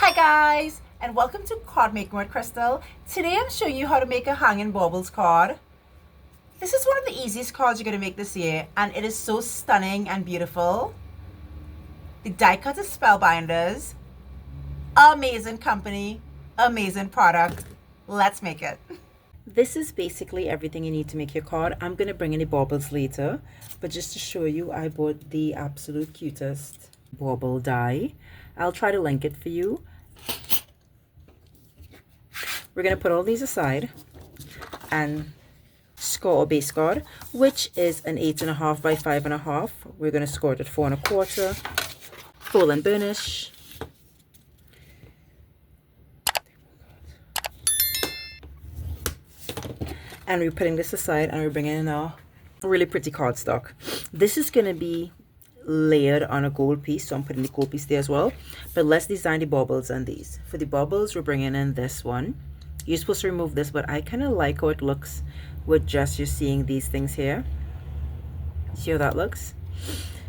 Hi guys, and welcome to Cardmaking with Crystal. Today I'm showing you how to make a Hanging Baubles card. This is one of the easiest cards you're going to make this year, and it is so stunning and beautiful. The die cut is Spellbinders. Amazing company, amazing product. Let's make it. This is basically everything you need to make your card. I'm going to bring in the baubles later, but just to show you, I bought the absolute cutest bauble die. I'll try to link it for you. We're going to put all these aside and score our base card, which is an 8.5 by 5.5. We're going to score it at 4.25. Fold and burnish. And we're putting this aside and we're bringing in our really pretty cardstock. This is going to be layered on a gold piece, so I'm putting the gold piece there as well. But let's design the baubles on these. For the baubles, we're bringing in this one. You're supposed to remove this, but I kind of like how it looks with just you seeing these things here. See how that looks?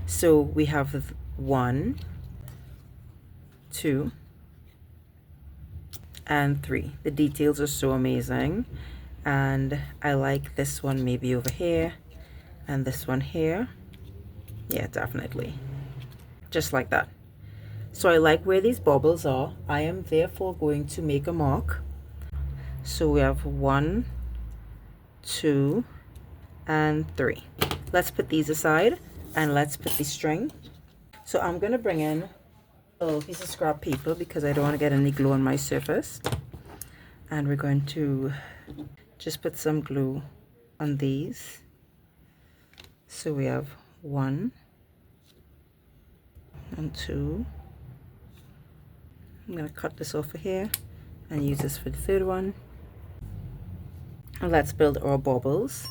So we have 1, 2, and 3. The details are so amazing, and I like this one maybe over here and this one here. Yeah, definitely. Just like that. So I like where these baubles are. I am therefore going to make a mark. So we have 1, 2, and 3. Let's put these aside and let's put the string. So I'm going to bring in a little piece of scrap paper because I don't want to get any glue on my surface. And we're going to just put some glue on these. So we have 1 and 2. I'm going to cut this off of here and use this for the third one. And let's build our baubles.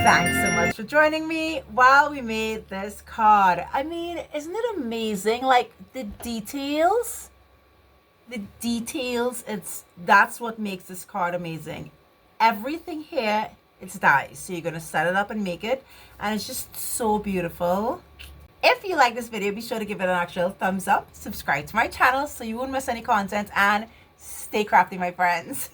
Thanks so much for joining me while we made this card. I mean, isn't it amazing? Like the details, that's what makes this card amazing. Everything here, it's dies. So you're going to set it up and make it. And it's just so beautiful. If you like this video, be sure to give it an actual thumbs up. Subscribe to my channel so you won't miss any content. And stay crafty, my friends.